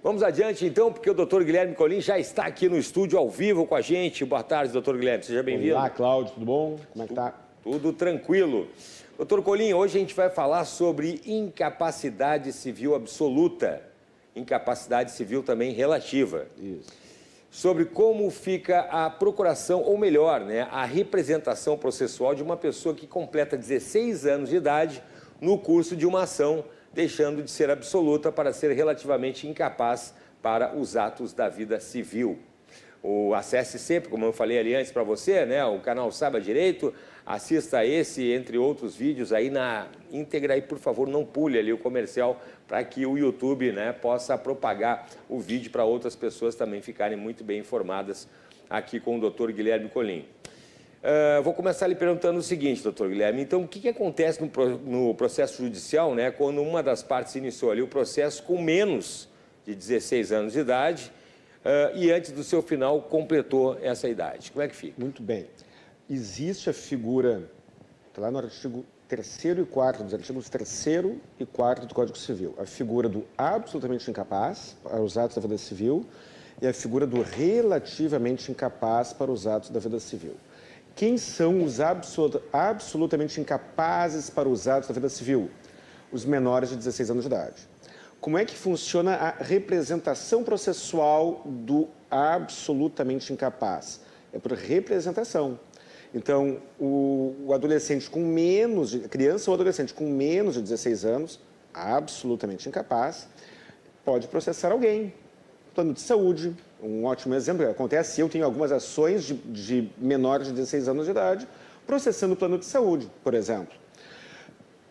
Vamos adiante, então, porque o doutor Guilherme Colim já está aqui no estúdio ao vivo com a gente. Boa tarde, doutor Guilherme. Seja bem-vindo. Olá, Cláudio. Tudo bom? Como é que tá? Tudo tranquilo. Doutor Colim, hoje a gente vai falar sobre incapacidade civil absoluta. Incapacidade civil também relativa. Isso. Sobre como fica a procuração, ou melhor, né, a representação processual de uma pessoa que completa 16 anos de idade no curso de uma ação, deixando de ser absoluta para ser relativamente incapaz para os atos da vida civil. Acesse sempre, como eu falei ali antes para você, né, o canal Saiba Direito, assista esse, entre outros vídeos aí na íntegra e, por favor, não pule ali o comercial para que o YouTube, né, possa propagar o vídeo para outras pessoas também ficarem muito bem informadas aqui com o doutor Guilherme Colim. Vou começar lhe perguntando o seguinte, doutor Guilherme, então o que acontece no processo judicial, né, quando uma das partes iniciou ali o processo com menos de 16 anos de idade e antes do seu final completou essa idade? Como é que fica? Muito bem. Existe a figura, está lá no artigo 3º e 4º, dos artigos 3º e 4º do Código Civil, a figura do absolutamente incapaz para os atos da vida civil e a figura do relativamente incapaz para os atos da vida civil. Quem são os absolutamente incapazes para os atos da vida civil? Os menores de 16 anos de idade. Como é que funciona a representação processual do absolutamente incapaz? É por representação. Então, o adolescente com menos, criança ou adolescente com menos de 16 anos, absolutamente incapaz, pode processar alguém. Plano de saúde, um ótimo exemplo, acontece, eu tenho algumas ações de menores de 16 anos de idade, processando o plano de saúde, por exemplo.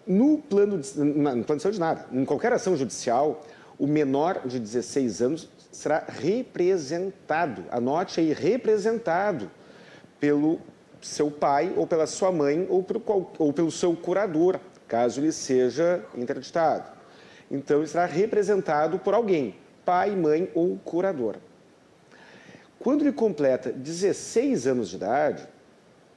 No plano de saúde, nada. Em qualquer ação judicial, o menor de 16 anos será representado, anote aí, representado pelo seu pai ou pela sua mãe ou pelo seu curador, caso ele seja interditado. Então, ele será representado por alguém, pai, mãe ou curador. Quando ele completa 16 anos de idade,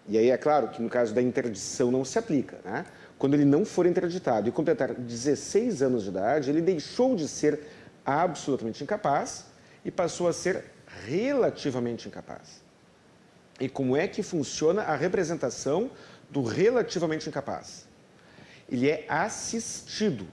e aí é claro que no caso da interdição não se aplica, né? Quando ele não for interditado e completar 16 anos de idade, ele deixou de ser absolutamente incapaz e passou a ser relativamente incapaz. E como é que funciona a representação do relativamente incapaz? Ele é assistido.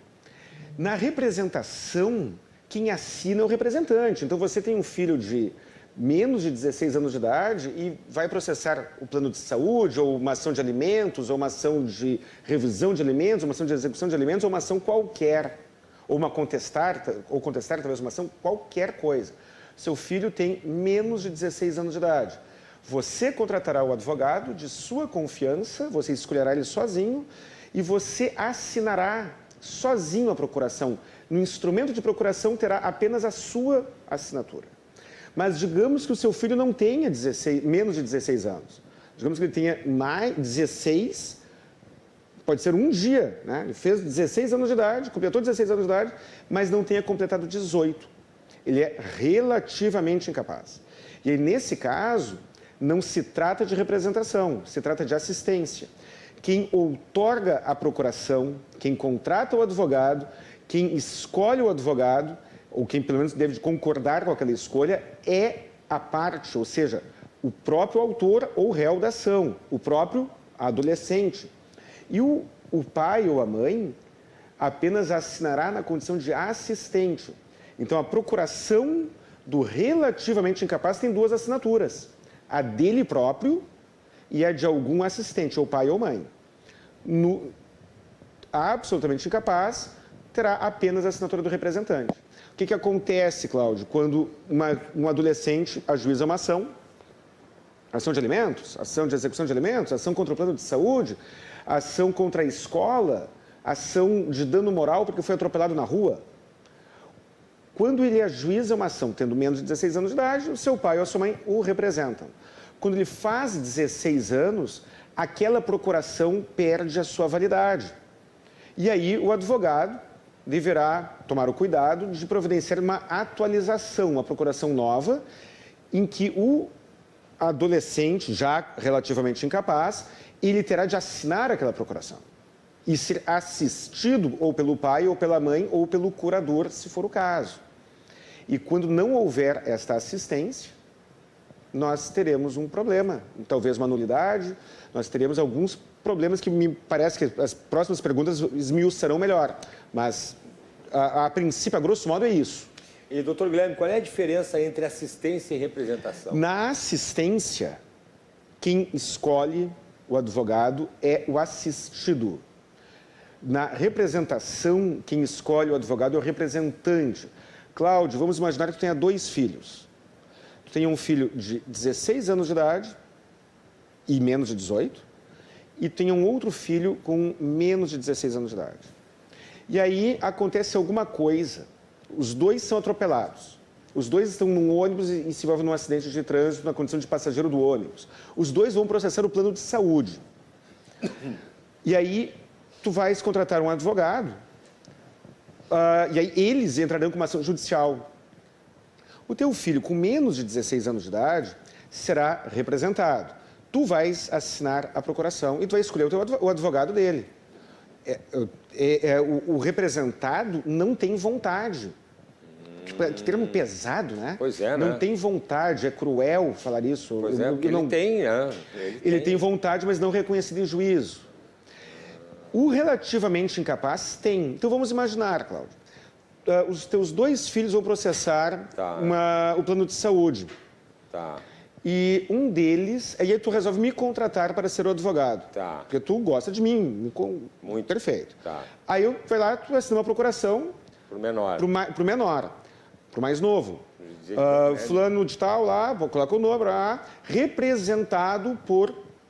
Na representação, quem assina é o representante. Então, você tem um filho de menos de 16 anos de idade e vai processar o plano de saúde, ou uma ação de alimentos, ou uma ação de revisão de alimentos, uma ação de execução de alimentos, ou uma ação qualquer, ou contestar talvez uma ação, qualquer coisa. Seu filho tem menos de 16 anos de idade. Você contratará o advogado de sua confiança, você escolherá ele sozinho e você assinará sozinho a procuração. No instrumento de procuração terá apenas a sua assinatura. Mas digamos que o seu filho não tenha menos de 16 anos. Digamos que ele tenha mais 16, pode ser um dia, né? Ele fez 16 anos de idade, completou 16 anos de idade, mas não tenha completado 18. Ele é relativamente incapaz. E aí, nesse caso, não se trata de representação, se trata de assistência. Quem outorga a procuração, quem contrata o advogado, quem escolhe o advogado, ou quem pelo menos deve concordar com aquela escolha, é a parte, ou seja, o próprio autor ou réu da ação, o próprio adolescente. E o pai ou a mãe apenas assinará na condição de assistente. Então, a procuração do relativamente incapaz tem duas assinaturas, a dele próprio e a de algum assistente, ou pai ou mãe. No absolutamente incapaz, terá apenas a assinatura do representante. O que acontece, Cláudio, quando um adolescente ajuiza uma ação de alimentos, ação de execução de alimentos, ação contra o plano de saúde, ação contra a escola, ação de dano moral porque foi atropelado na rua? Quando ele ajuiza uma ação tendo menos de 16 anos de idade, o seu pai ou a sua mãe o representam. Quando ele faz 16 anos, aquela procuração perde a sua validade. E aí o advogado deverá tomar o cuidado de providenciar uma atualização, uma procuração nova, em que o adolescente, já relativamente incapaz, ele terá de assinar aquela procuração e ser assistido ou pelo pai, ou pela mãe, ou pelo curador, se for o caso. E quando não houver esta assistência, nós teremos um problema, talvez uma nulidade, nós teremos alguns problemas que me parece que as próximas perguntas esmiuçarão melhor. Mas, a princípio, a grosso modo, é isso. E, doutor Guilherme, qual é a diferença entre assistência e representação? Na assistência, quem escolhe o advogado é o assistido. Na representação, quem escolhe o advogado é o representante. Cláudio, vamos imaginar que tu tenha 2 filhos. Tu tenha um filho de 16 anos de idade e menos de 18, e tenha um outro filho com menos de 16 anos de idade. E aí acontece alguma coisa, os 2 são atropelados. Os 2 estão num ônibus e se envolvem num acidente de trânsito na condição de passageiro do ônibus. Os 2 vão processar o plano de saúde. E aí tu vais contratar um advogado, e aí eles entrarão com uma ação judicial. O teu filho com menos de 16 anos de idade será representado. Tu vais assinar a procuração e tu vais escolher o advogado dele. O representado não tem vontade. Que termo pesado, né? Pois é, né? Não tem vontade, é cruel falar isso. Pois é, porque ele tem, né? Ele tem vontade, mas não reconhecido em juízo. O relativamente incapaz tem. Então vamos imaginar, Cláudio. Os teus 2 filhos vão processar o plano de saúde. Tá. E um deles, aí tu resolve me contratar para ser o advogado. Tá. Porque tu gosta de mim. Muito. Perfeito. Tá. Aí eu vai lá, tu assina uma procuração. Pro menor. Pro menor. Pro mais novo. Fulano de tal lá, vou colocar o nome lá, representado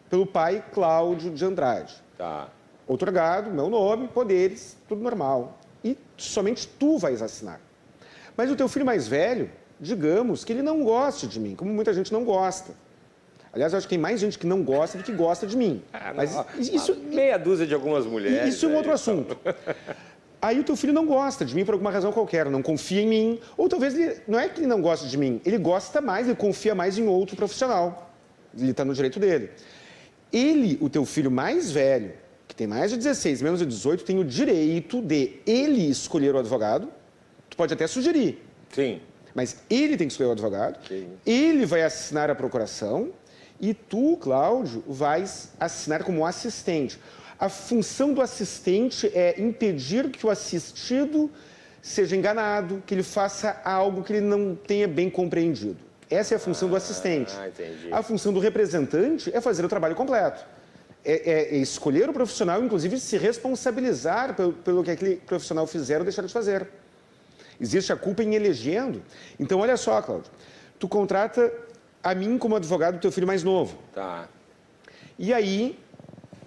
pelo pai Cláudio de Andrade. Tá. Outorgado, meu nome, poderes, tudo normal. E somente tu vais assinar. Mas o teu filho mais velho, digamos que ele não goste de mim, como muita gente não gosta. Aliás, eu acho que tem mais gente que não gosta do que gosta de mim. Mas isso, meia dúzia de algumas mulheres. Isso é um outro assunto. Aí o teu filho não gosta de mim por alguma razão qualquer, não confia em mim. Ou talvez não é que ele não gosta de mim, ele gosta mais, ele confia mais em outro profissional. Ele está no direito dele. Ele, o teu filho mais velho, que tem mais de 16, menos de 18, tem o direito de ele escolher o advogado. Tu pode até sugerir. Sim. Mas ele tem que escolher o advogado. Sim. Ele vai assinar a procuração e tu, Cláudio, vais assinar como assistente. A função do assistente é impedir que o assistido seja enganado, que ele faça algo que ele não tenha bem compreendido. Essa é a função do assistente. Entendi. A função do representante é fazer o trabalho completo. É escolher o profissional, inclusive se responsabilizar pelo que aquele profissional fizer ou deixar de fazer. Existe a culpa em elegendo. Então, olha só, Cláudio, tu contrata a mim como advogado do teu filho mais novo. Tá. E aí,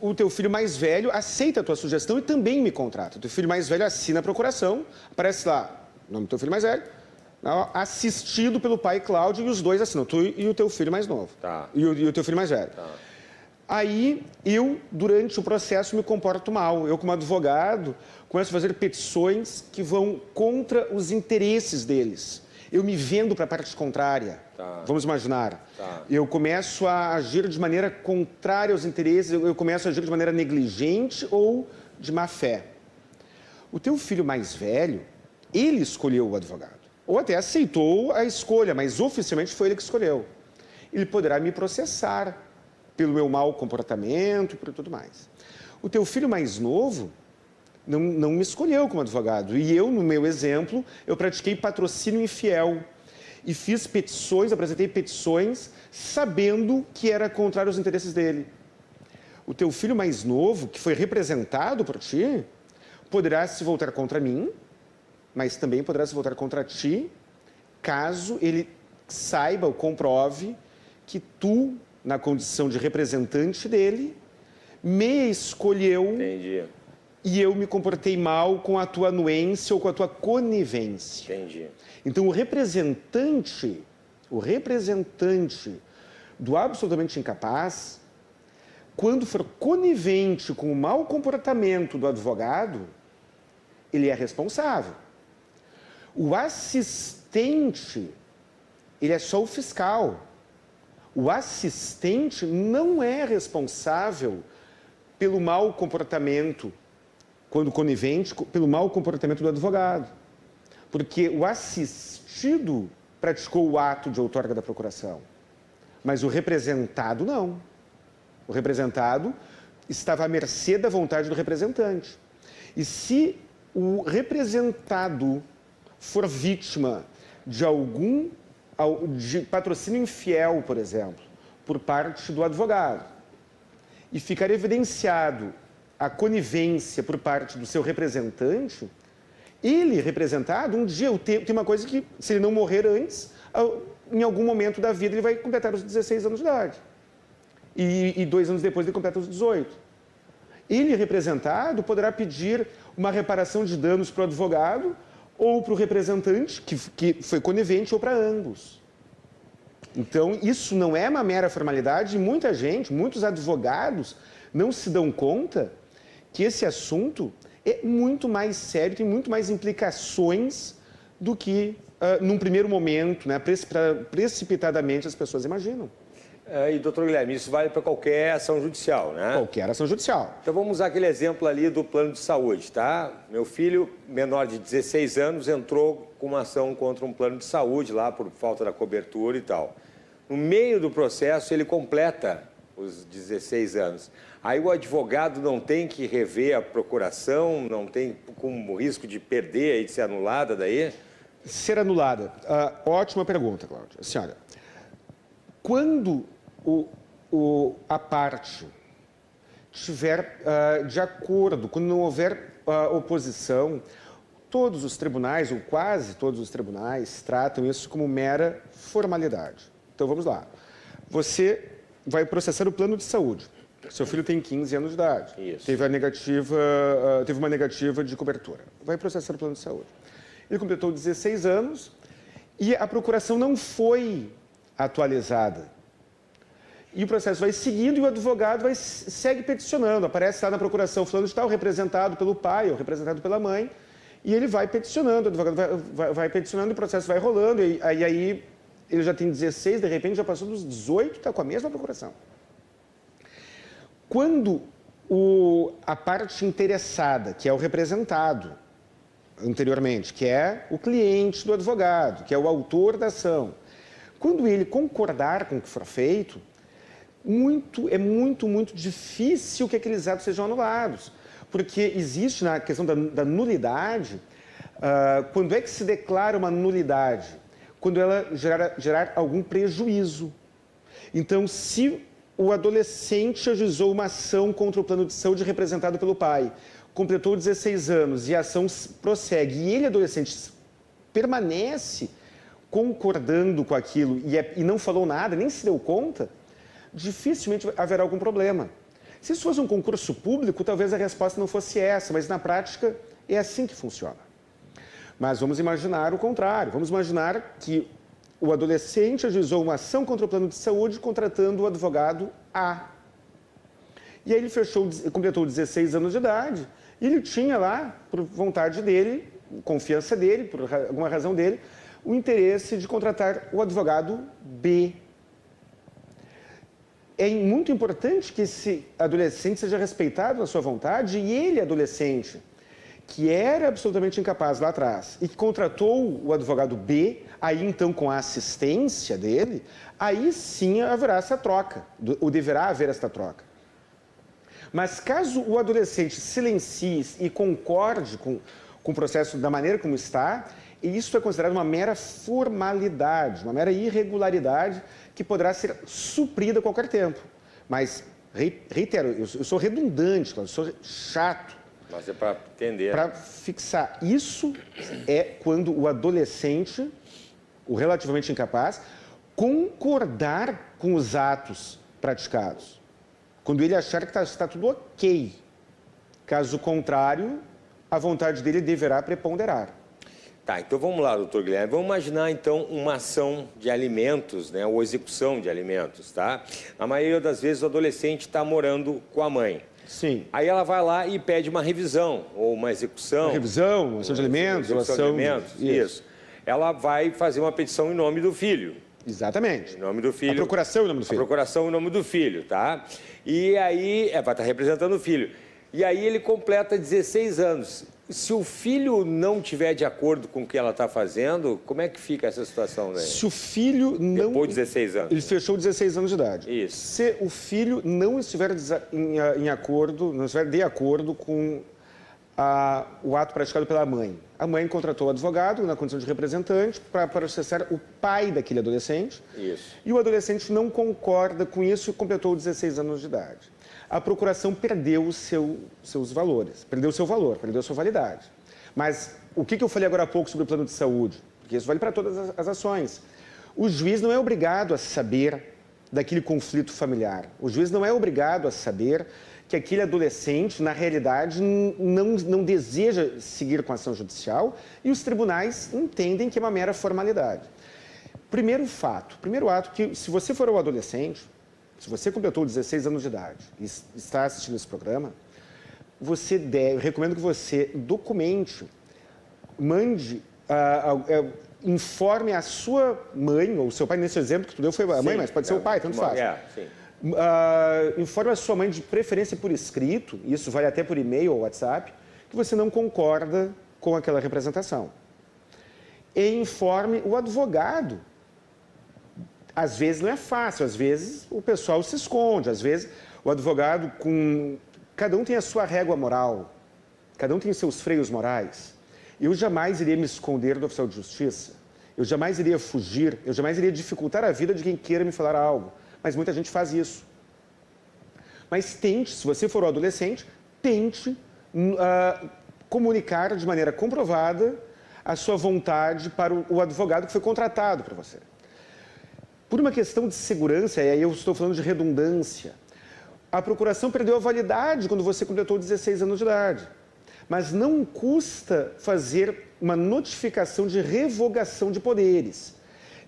o teu filho mais velho aceita a tua sugestão e também me contrata. O teu filho mais velho assina a procuração, aparece lá o nome do teu filho mais velho, assistido pelo pai Cláudio, e os 2 assinam, tu e o teu filho mais novo. Tá. E o teu filho mais velho. Tá. Aí, eu, durante o processo, me comporto mal. Eu, como advogado, começo a fazer petições que vão contra os interesses deles. Eu me vendo para a parte contrária. Tá. Vamos imaginar. Tá. Eu começo a agir de maneira contrária aos interesses, eu começo a agir de maneira negligente ou de má fé. O teu filho mais velho, ele escolheu o advogado. Ou até aceitou a escolha, mas oficialmente foi ele que escolheu. Ele poderá me processar pelo meu mau comportamento e por tudo mais. O teu filho mais novo não me escolheu como advogado. E eu, no meu exemplo, eu pratiquei patrocínio infiel. E fiz petições, apresentei petições, sabendo que era contrário aos interesses dele. O teu filho mais novo, que foi representado por ti, poderá se voltar contra mim, mas também poderá se voltar contra ti, caso ele saiba ou comprove que tu, na condição de representante dele, me escolheu. Entendi. E eu me comportei mal com a tua anuência ou com a tua conivência. Entendi. Então, o representante do absolutamente incapaz, quando for conivente com o mau comportamento do advogado, ele é responsável. O assistente, ele é só o fiscal. O assistente não é responsável pelo mau comportamento, quando conivente, pelo mau comportamento do advogado. Porque o assistido praticou o ato de outorga da procuração, mas o representado não. O representado estava à mercê da vontade do representante. E se o representado for vítima de patrocínio infiel, por exemplo, por parte do advogado, e ficar evidenciado a conivência por parte do seu representante, ele, representado, um dia tem uma coisa que, se ele não morrer antes, em algum momento da vida ele vai completar os 16 anos de idade. E 2 anos depois ele completa os 18. Ele, representado, poderá pedir uma reparação de danos para o advogado ou para o representante, que foi conivente, ou para ambos. Então, isso não é uma mera formalidade e muitos advogados não se dão conta que esse assunto é muito mais sério, tem muito mais implicações do que, num primeiro momento, né, precipitadamente as pessoas imaginam. E, doutor Guilherme, isso vale para qualquer ação judicial, né? Qualquer ação judicial. Então, vamos usar aquele exemplo ali do plano de saúde, tá? Meu filho, menor de 16 anos, entrou com uma ação contra um plano de saúde lá por falta da cobertura e tal. No meio do processo, ele completa os 16 anos. Aí o advogado não tem que rever a procuração, não tem com risco de perder e de ser anulada daí? Ser anulada. Ótima pergunta, Cláudia. Senhora, quando a parte estiver de acordo, quando não houver oposição, todos os tribunais, ou quase todos os tribunais, tratam isso como mera formalidade. Então, vamos lá. Você vai processar o plano de saúde. Seu filho tem 15 anos de idade. Isso. Teve uma negativa de cobertura. Vai processar o plano de saúde. Ele completou 16 anos e a procuração não foi atualizada. E o processo vai seguindo e o advogado segue peticionando. Aparece lá na procuração fulano de tal, representado pelo pai ou representado pela mãe, e ele vai peticionando, o advogado vai peticionando, o processo vai rolando, e aí ele já tem 16, de repente já passou dos 18, está com a mesma procuração. Quando a parte interessada, que é o representado anteriormente, que é o cliente do advogado, que é o autor da ação, quando ele concordar com o que for feito, é muito difícil que aqueles atos sejam anulados. Porque existe na questão da nulidade, quando é que se declara uma nulidade? Quando ela gerar algum prejuízo. Então, se o adolescente ajuizou uma ação contra o plano de saúde representado pelo pai, completou 16 anos e a ação prossegue, e ele, adolescente, permanece concordando com aquilo e não falou nada, nem se deu conta, dificilmente haverá algum problema. Se isso fosse um concurso público, talvez a resposta não fosse essa, mas na prática é assim que funciona. Mas vamos imaginar o contrário. Vamos imaginar que o adolescente ajuizou uma ação contra o plano de saúde contratando o advogado A. E aí ele completou 16 anos de idade e ele tinha lá, por vontade dele, confiança dele, por alguma razão dele, o interesse de contratar o advogado B. É muito importante que esse adolescente seja respeitado na sua vontade e ele, adolescente, que era absolutamente incapaz lá atrás e que contratou o advogado B, aí então com a assistência dele, aí sim haverá essa troca, ou deverá haver esta troca. Mas caso o adolescente silencie e concorde com o processo da maneira como está, isso é considerado uma mera formalidade, uma mera irregularidade que poderá ser suprida a qualquer tempo. Mas, reitero, eu sou redundante, eu sou chato. Mas é para entender. Para fixar. Isso é quando o adolescente, o relativamente incapaz, concordar com os atos praticados. Quando ele achar que está tudo ok. Caso contrário, a vontade dele deverá preponderar. Tá, então vamos lá, doutor Guilherme. Vamos imaginar, então, uma ação de alimentos, né, ou execução de alimentos, tá? A maioria das vezes o adolescente está morando com a mãe. Sim. Aí ela vai lá e pede uma revisão, ou uma execução. Uma revisão, uma ação de alimentos, ou ação... de alimentos, isso. Ela vai fazer uma petição em nome do filho. Exatamente. Em nome do filho. A procuração em nome do filho. A procuração em nome do filho, tá? E aí, vai estar representando o filho. E aí ele completa 16 anos. Se o filho não tiver de acordo com o que ela está fazendo, como é que fica essa situação, né? Se o filho não... Depois de 16 anos. Ele fechou 16 anos de idade. Isso. Se o filho não estiver em acordo, não estiver de acordo com o ato praticado pela mãe. A mãe contratou o advogado na condição de representante para processar o pai daquele adolescente. Isso. E o adolescente não concorda com isso e completou 16 anos de idade. A procuração perdeu seus valores, perdeu seu valor, perdeu sua validade. Mas o que eu falei agora há pouco sobre o plano de saúde? Porque isso vale para todas as ações. O juiz não é obrigado a saber daquele conflito familiar. O juiz não é obrigado a saber que aquele adolescente, na realidade, não deseja seguir com a ação judicial e os tribunais entendem que é uma mera formalidade. Primeiro ato, que se você for um adolescente, se você completou 16 anos de idade e está assistindo esse programa, eu recomendo que você documente, mande, informe a sua mãe, ou seu pai, nesse exemplo que tu deu foi a mãe, mas pode ser o pai, tanto faz. Sim. Informe a sua mãe, de preferência por escrito, isso vale até por e-mail ou WhatsApp, que você não concorda com aquela representação. E informe o advogado. Às vezes não é fácil, às vezes o pessoal se esconde, às vezes o advogado cada um tem a sua régua moral, cada um tem os seus freios morais. Eu jamais iria me esconder do oficial de justiça, eu jamais iria fugir, eu jamais iria dificultar a vida de quem queira me falar algo, mas muita gente faz isso. Mas tente, se você for um adolescente, tente comunicar de maneira comprovada a sua vontade para o advogado que foi contratado para você. Por uma questão de segurança, e aí eu estou falando de redundância, a procuração perdeu a validade quando você completou 16 anos de idade. Mas não custa fazer uma notificação de revogação de poderes.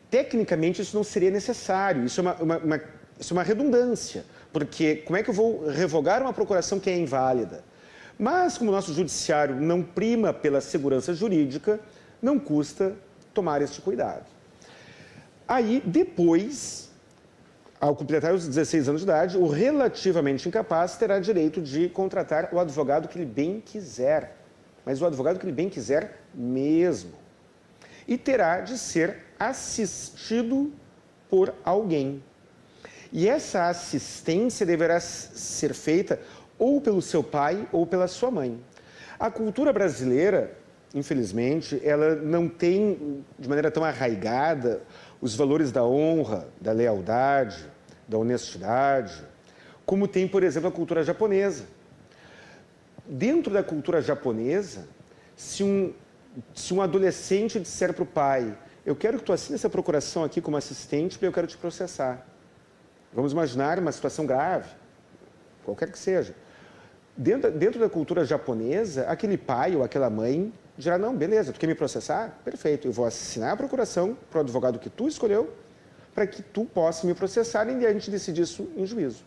Tecnicamente, isso não seria necessário, isso é uma redundância, porque como é que eu vou revogar uma procuração que é inválida? Mas, como o nosso judiciário não prima pela segurança jurídica, não custa tomar este cuidado. Aí, depois, ao completar os 16 anos de idade, o relativamente incapaz terá direito de contratar o advogado que ele bem quiser, mas o advogado que ele bem quiser mesmo. E terá de ser assistido por alguém. E essa assistência deverá ser feita ou pelo seu pai ou pela sua mãe. A cultura brasileira, infelizmente, ela não tem, de maneira tão arraigada, os valores da honra, da lealdade, da honestidade, como tem, por exemplo, a cultura japonesa. Dentro da cultura japonesa, se um adolescente disser para o pai: eu quero que tu assine essa procuração aqui como assistente, porque eu quero te processar. Vamos imaginar uma situação grave, qualquer que seja. Dentro da cultura japonesa, aquele pai ou aquela mãe dirá: não, beleza, tu quer me processar? Perfeito, eu vou assinar a procuração para o advogado que tu escolheu, para que tu possa me processar e a gente decide isso em juízo.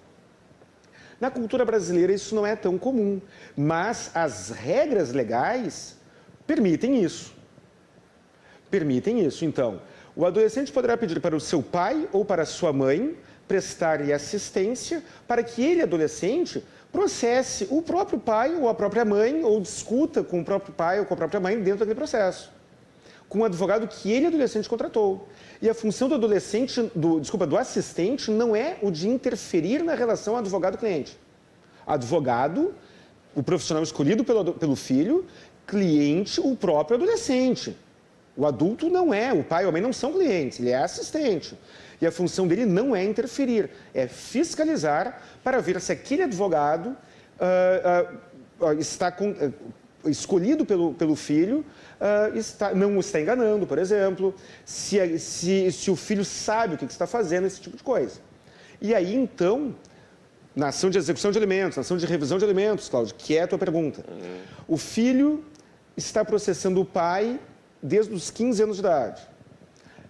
Na cultura brasileira isso não é tão comum, mas as regras legais permitem isso. Então, o adolescente poderá pedir para o seu pai ou para a sua mãe prestar-lhe assistência para que ele, adolescente, processe o próprio pai ou a própria mãe, ou discuta com o próprio pai ou com a própria mãe dentro daquele processo, com o advogado que ele, adolescente, contratou. E a função do do assistente não é o de interferir na relação advogado-cliente. Advogado, o profissional escolhido pelo filho, cliente, o próprio adolescente. O adulto não é, o pai ou a mãe não são clientes, ele é assistente. E a função dele não é interferir, é fiscalizar para ver se aquele advogado está escolhido pelo filho, não o está enganando, por exemplo, se o filho sabe o que está fazendo, esse tipo de coisa. E aí, então, na ação de execução de alimentos, na ação de revisão de alimentos, Cláudio, que é a tua pergunta, o filho está processando o pai desde os 15 anos de idade.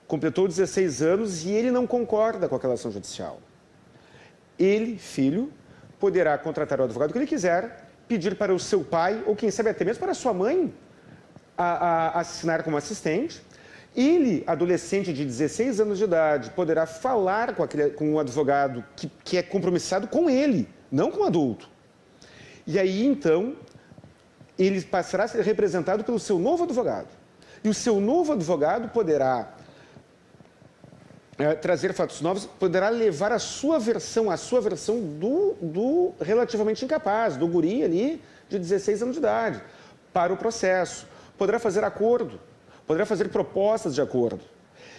Completou 16 anos e ele não concorda com aquela ação judicial. Ele, filho, poderá contratar o advogado que ele quiser, pedir para o seu pai, ou quem sabe até mesmo para a sua mãe, a assinar como assistente. Ele, adolescente de 16 anos de idade, poderá falar com um advogado que é compromissado com ele, não com o adulto. E aí, então, ele passará a ser representado pelo seu novo advogado. E o seu novo advogado poderá trazer fatos novos, poderá levar a sua versão do relativamente incapaz, do guri ali de 16 anos de idade, para o processo. Poderá fazer acordo, poderá fazer propostas de acordo.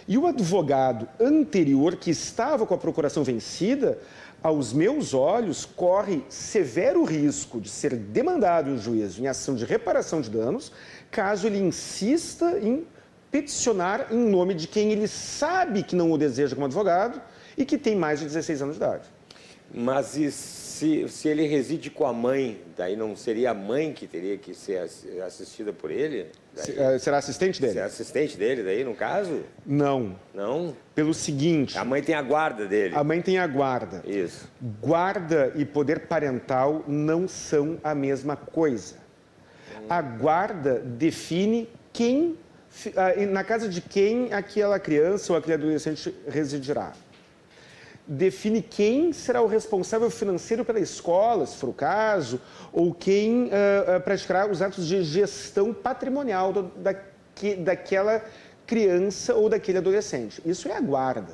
E o advogado anterior, que estava com a procuração vencida, aos meus olhos, corre severo risco de ser demandado em juízo em ação de reparação de danos, caso ele insista em peticionar em nome de quem ele sabe que não o deseja como advogado e que tem mais de 16 anos de idade. Mas e se ele reside com a mãe, daí não seria a mãe que teria que ser assistida por ele? Será assistente dele? Ser assistente dele, daí, no caso? Não. Não? Pelo seguinte... A mãe tem a guarda dele. A mãe tem a guarda. Isso. Guarda e poder parental não são a mesma coisa. A guarda define quem, na casa de quem aquela criança ou aquele adolescente residirá. Define quem será o responsável financeiro pela escola, se for o caso, ou quem praticará os atos de gestão patrimonial daquela criança ou daquele adolescente. Isso é a guarda.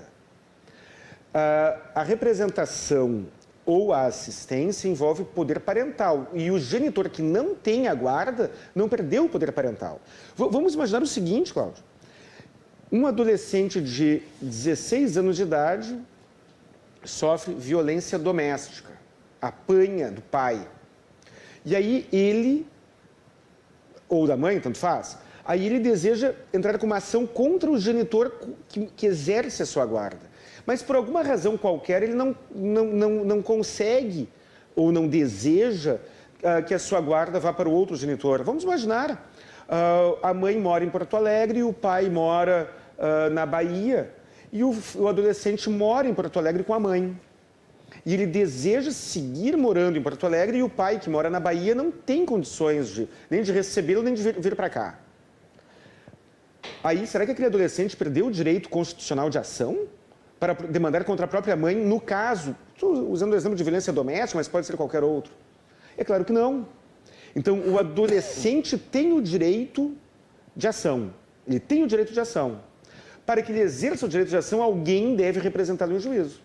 A representação ou a assistência envolve poder parental. E o genitor que não tem a guarda não perdeu o poder parental. Vamos imaginar o seguinte, Cláudio. Um adolescente de 16 anos de idade sofre violência doméstica, apanha do pai. E aí ele, ou da mãe, tanto faz, aí ele deseja entrar com uma ação contra o genitor que exerce a sua guarda. Mas por alguma razão qualquer ele não consegue ou não deseja que a sua guarda vá para o outro genitor. Vamos imaginar, a mãe mora em Porto Alegre e o pai mora na Bahia. E o adolescente mora em Porto Alegre com a mãe. E ele deseja seguir morando em Porto Alegre e o pai, que mora na Bahia, não tem condições nem de recebê-lo, nem de vir para cá. Aí, será que aquele adolescente perdeu o direito constitucional de ação para demandar contra a própria mãe, no caso, estou usando o exemplo de violência doméstica, mas pode ser qualquer outro? É claro que não. Então, o adolescente tem o direito de ação. Ele tem o direito de ação. Para que ele exerça o direito de ação, alguém deve representá-lo em juízo.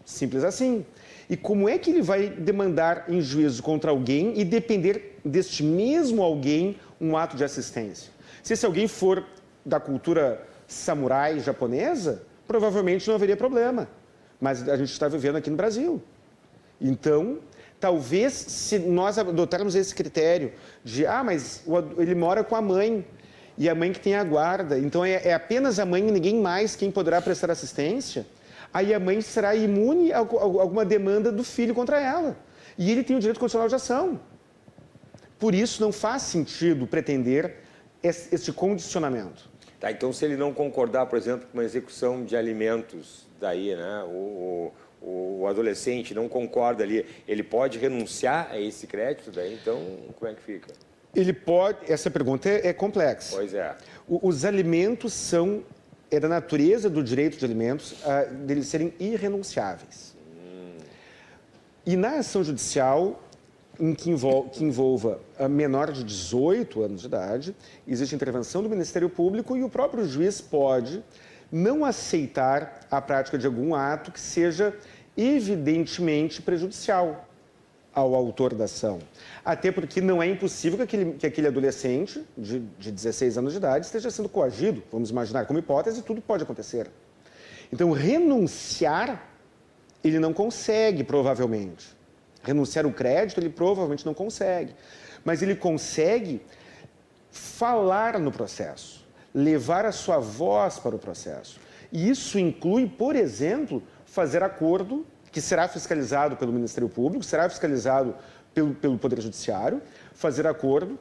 Simples assim. E como é que ele vai demandar em juízo contra alguém e depender deste mesmo alguém um ato de assistência? Se esse alguém for da cultura samurai japonesa, provavelmente não haveria problema. Mas a gente está vivendo aqui no Brasil. Então, talvez se nós adotarmos esse critério de, mas ele mora com a mãe, e a mãe que tem a guarda, então é apenas a mãe e ninguém mais quem poderá prestar assistência, aí a mãe será imune a alguma demanda do filho contra ela. E ele tem o direito constitucional de ação. Por isso, não faz sentido pretender esse condicionamento. Tá, então se ele não concordar, por exemplo, com uma execução de alimentos, daí, né, o adolescente não concorda ali, ele pode renunciar a esse crédito, daí, então, como é que fica? Ele pode... Essa pergunta é complexa. Pois é. Os alimentos são... É da natureza do direito de alimentos deles serem irrenunciáveis. E na ação judicial, que envolva a menor de 18 anos de idade, existe intervenção do Ministério Público e o próprio juiz pode não aceitar a prática de algum ato que seja evidentemente prejudicial ao autor da ação. Até porque não é impossível que aquele adolescente de 16 anos de idade esteja sendo coagido, vamos imaginar, como hipótese, tudo pode acontecer. Então, renunciar, ele não consegue, provavelmente. Renunciar o crédito, ele provavelmente não consegue. Mas ele consegue falar no processo, levar a sua voz para o processo. E isso inclui, por exemplo, fazer acordo, que será fiscalizado pelo Ministério Público, será fiscalizado pelo Poder Judiciário, fazer acordo,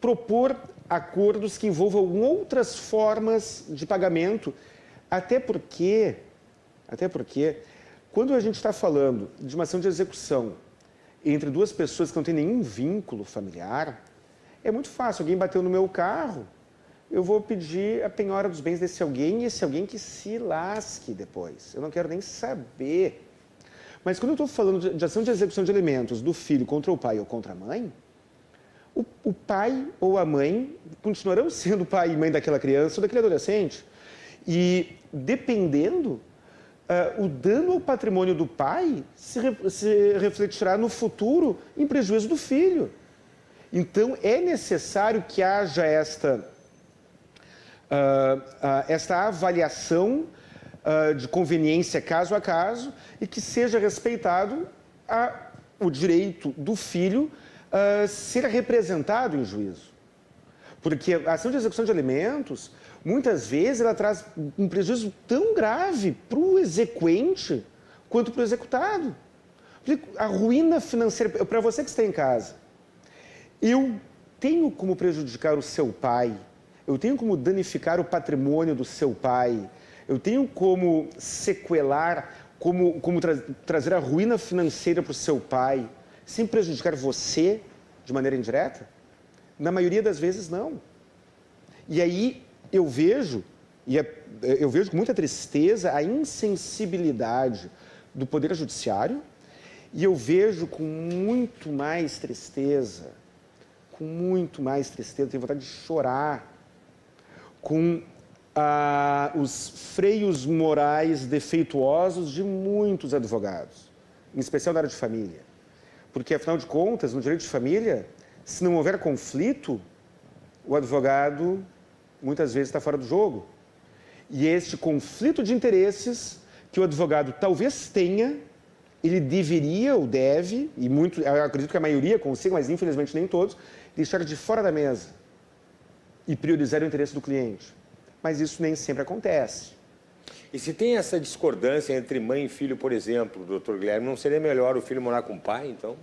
propor acordos que envolvam outras formas de pagamento, até porque quando a gente está falando de uma ação de execução entre duas pessoas que não têm nenhum vínculo familiar, é muito fácil. Alguém bateu no meu carro, eu vou pedir a penhora dos bens desse alguém e esse alguém que se lasque depois. Eu não quero nem saber. Mas quando eu estou falando de ação de execução de alimentos do filho contra o pai ou contra a mãe, o pai ou a mãe continuarão sendo pai e mãe daquela criança ou daquele adolescente. E, dependendo, o dano ao patrimônio do pai se refletirá no futuro em prejuízo do filho. Então, é necessário que haja esta avaliação de conveniência caso a caso e que seja respeitado o direito do filho ser representado em juízo. Porque a ação de execução de alimentos, muitas vezes, ela traz um prejuízo tão grave para o exequente quanto para o executado. A ruína financeira, para você que está em casa, eu tenho como prejudicar o seu pai, eu tenho como danificar o patrimônio do seu pai, eu tenho como sequelar, como trazer a ruína financeira para o seu pai, sem prejudicar você de maneira indireta? Na maioria das vezes, não. E aí eu vejo com muita tristeza a insensibilidade do Poder Judiciário e eu vejo com muito mais tristeza, tenho vontade de chorar, com os freios morais defeituosos de muitos advogados, em especial na área de família. Porque, afinal de contas, no direito de família, se não houver conflito, o advogado muitas vezes está fora do jogo. E este conflito de interesses que o advogado talvez tenha, ele deveria ou deve, e eu acredito que a maioria consiga, mas infelizmente nem todos, deixar de fora da mesa e priorizar o interesse do cliente. Mas isso nem sempre acontece. E se tem essa discordância entre mãe e filho, por exemplo, doutor Guilherme, não seria melhor o filho morar com o pai, então?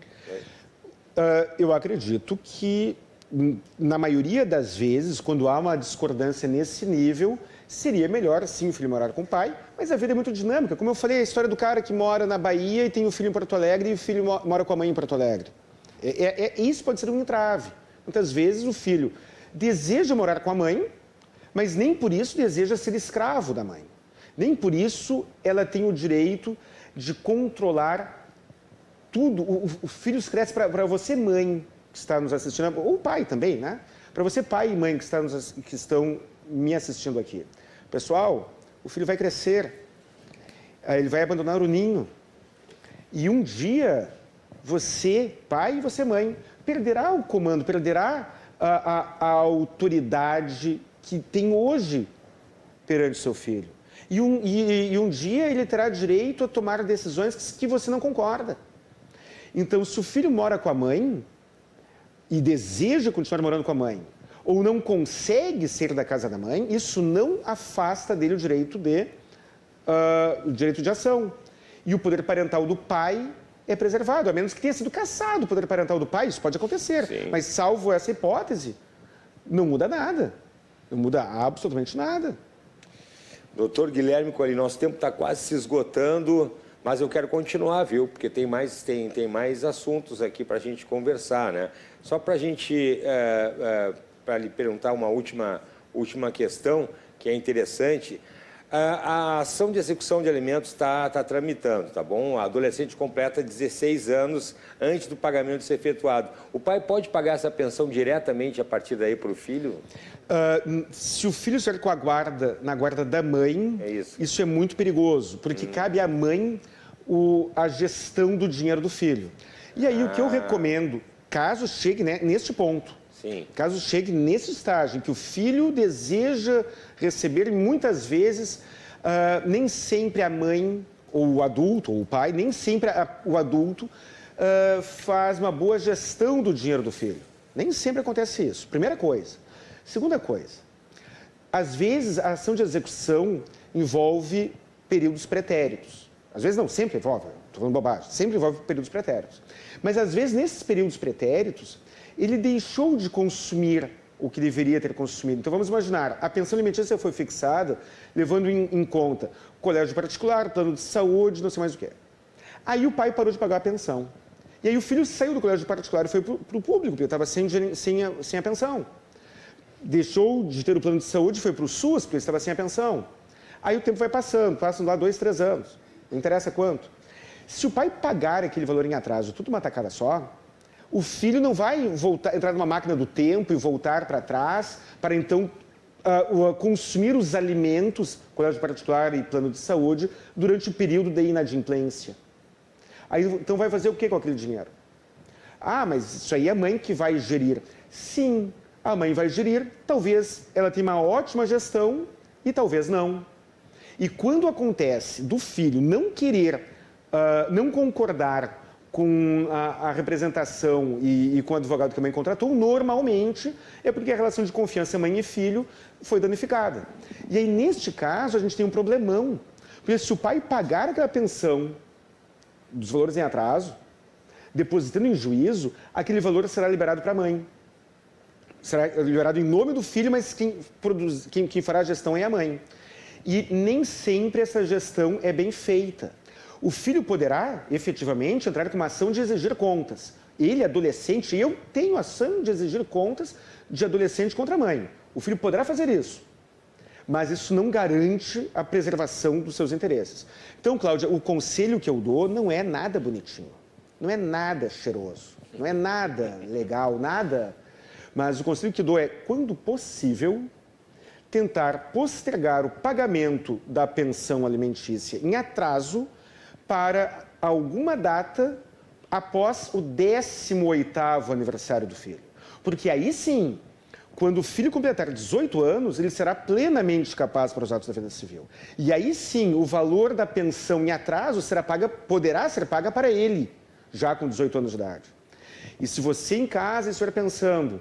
Eu acredito que, na maioria das vezes, quando há uma discordância nesse nível, seria melhor, sim, o filho morar com o pai, mas a vida é muito dinâmica. Como eu falei, a história do cara que mora na Bahia e tem o filho em Porto Alegre e o filho mora com a mãe em Porto Alegre. Isso pode ser um entrave. Muitas vezes o filho deseja morar com a mãe, mas nem por isso deseja ser escravo da mãe. Nem por isso ela tem o direito de controlar tudo. O filho cresce para você, mãe, que está nos assistindo, ou pai também, né? Para você, pai e mãe que estão me assistindo aqui. Pessoal, o filho vai crescer, ele vai abandonar o ninho. E um dia, você, pai, e você, mãe, perderá o comando, perderá a autoridade que tem hoje perante seu filho. E um dia ele terá direito a tomar decisões que você não concorda. Então, se o filho mora com a mãe e deseja continuar morando com a mãe, ou não consegue sair da casa da mãe, isso não afasta dele o direito de ação. E o poder parental do pai é preservado, a menos que tenha sido cassado o poder parental do pai, isso pode acontecer. Sim. Mas, salvo essa hipótese, não muda nada. Não muda absolutamente nada. Doutor Guilherme Colli, nosso tempo está quase se esgotando, mas eu quero continuar, viu? Porque tem mais assuntos aqui para a gente conversar, né? Só para a gente, para lhe perguntar uma última questão, que é interessante. A ação de execução de alimentos está tramitando, tá bom? A adolescente completa 16 anos antes do pagamento ser efetuado. O pai pode pagar essa pensão diretamente a partir daí para o filho? Se o filho estiver com na guarda da mãe, isso é muito perigoso, porque cabe à mãe a gestão do dinheiro do filho. E aí o que eu recomendo, caso chegue neste ponto, sim, caso chegue nesse estágio em que o filho deseja receber, muitas vezes, nem sempre a mãe, ou o adulto, ou o pai, nem sempre o adulto faz uma boa gestão do dinheiro do filho. Nem sempre acontece isso. Primeira coisa. Segunda coisa, às vezes a ação de execução envolve períodos pretéritos. Às vezes não, sempre envolve, estou falando bobagem, sempre envolve períodos pretéritos. Mas às vezes nesses períodos pretéritos, ele deixou de consumir o que deveria ter consumido. Então vamos imaginar, a pensão alimentícia foi fixada levando em conta colégio particular, plano de saúde, não sei mais o que. Aí o pai parou de pagar a pensão. E aí o filho saiu do colégio particular e foi para o público, porque estava sem a pensão. Deixou de ter o plano de saúde, foi para o SUS, porque estava sem a pensão. Aí o tempo vai passando, passam lá 2, 3 anos, não interessa quanto. Se o pai pagar aquele valor em atraso tudo uma tacada só, o filho não vai entrar numa máquina do tempo e voltar para trás para então consumir os alimentos, colégio particular e plano de saúde, durante o período de inadimplência. Aí, então vai fazer o que com aquele dinheiro? Ah, mas isso aí é a mãe que vai gerir. Sim, a mãe vai gerir, talvez ela tenha uma ótima gestão e talvez não. E quando acontece do filho não querer, não concordar com a representação e com o advogado que a mãe contratou, normalmente é porque a relação de confiança mãe e filho foi danificada. E aí, neste caso, a gente tem um problemão. Porque se o pai pagar aquela pensão dos valores em atraso, depositando em juízo, aquele valor será liberado para a mãe. Será liberado em nome do filho, mas quem fará a gestão é a mãe. E nem sempre essa gestão é bem feita. O filho poderá, efetivamente, entrar com uma ação de exigir contas. Ele, adolescente, eu tenho ação de exigir contas de adolescente contra a mãe. O filho poderá fazer isso. Mas isso não garante a preservação dos seus interesses. Então, Cláudia, o conselho que eu dou não é nada bonitinho. Não é nada cheiroso. Não é nada legal, nada. Mas o conselho que dou é, quando possível, tentar postergar o pagamento da pensão alimentícia em atraso para alguma data após o 18º aniversário do filho. Porque aí sim, quando o filho completar 18 anos, ele será plenamente capaz para os atos da vida civil. E aí sim, o valor da pensão em atraso poderá ser paga para ele, já com 18 anos de idade. E se você em casa estiver pensando,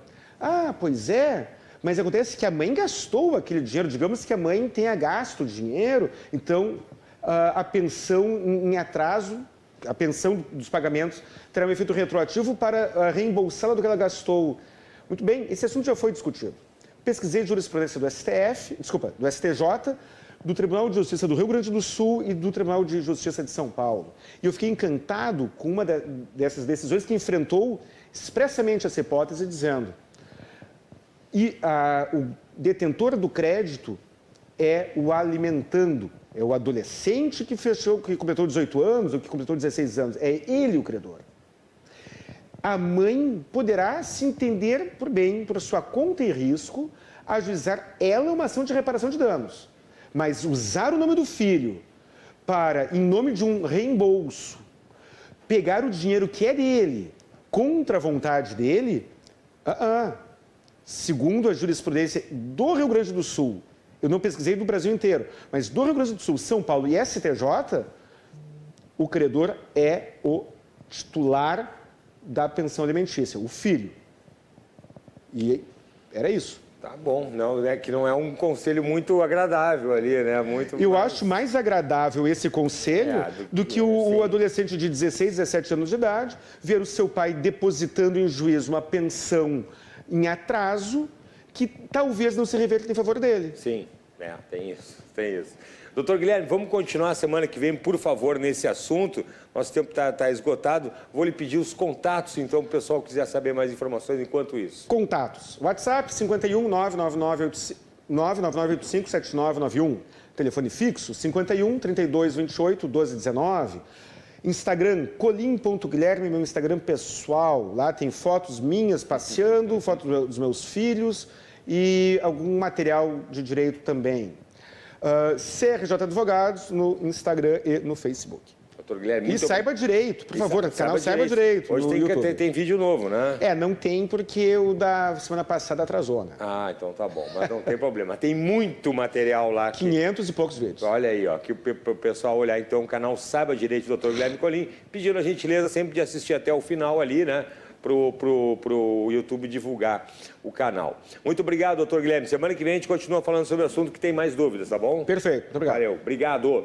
pois é, mas acontece que a mãe gastou aquele dinheiro, digamos que a mãe tenha gasto o dinheiro, então a pensão em atraso, a pensão dos pagamentos, terá um efeito retroativo para reembolsá-la do que ela gastou. Muito bem, esse assunto já foi discutido. Pesquisei jurisprudência do STJ, do Tribunal de Justiça do Rio Grande do Sul e do Tribunal de Justiça de São Paulo. E eu fiquei encantado com uma dessas decisões que enfrentou expressamente essa hipótese, dizendo: o detentor do crédito é o alimentando, é o adolescente que completou 18 anos ou que completou 16 anos, é ele o credor. A mãe poderá se entender por bem, por sua conta e risco, ajuizar ela uma ação de reparação de danos. Mas usar o nome do filho para, em nome de um reembolso, pegar o dinheiro que é dele, contra a vontade dele, segundo a jurisprudência do Rio Grande do Sul, eu não pesquisei do Brasil inteiro, mas do Rio Grande do Sul, São Paulo e STJ, o credor é o titular da pensão alimentícia, o filho. E era isso. Tá bom, não, que não é um conselho muito agradável ali, né? Eu acho mais agradável esse conselho do que o adolescente de 16, 17 anos de idade ver o seu pai depositando em juízo uma pensão em atraso que talvez não se reverta em favor dele. Sim, tem isso. Doutor Guilherme, vamos continuar a semana que vem, por favor, nesse assunto. Nosso tempo está esgotado. Vou lhe pedir os contatos, então, para o pessoal que quiser saber mais informações enquanto isso. Contatos. WhatsApp 51 99985 7991. Telefone fixo 51 32 28 12 19. Instagram, colim.guilherme, meu Instagram pessoal. Lá tem fotos minhas passeando, fotos dos meus filhos e algum material de direito também. CRJ Advogados no Instagram e no Facebook. Doutor Guilherme, e saiba direito, por favor, canal Saiba Direito. Hoje tem vídeo novo, né? Não tem porque o da semana passada atrasou, né? Então tá bom, mas não tem problema. Tem muito material lá. 500 e poucos vídeos. Olha aí, que o pessoal olhar então o canal Saiba Direito do Dr. Guilherme Colim, pedindo a gentileza sempre de assistir até o final ali, né? Pro YouTube divulgar o canal. Muito obrigado, doutor Guilherme. Semana que vem a gente continua falando sobre o assunto que tem mais dúvidas, tá bom? Perfeito, muito obrigado. Valeu, obrigado.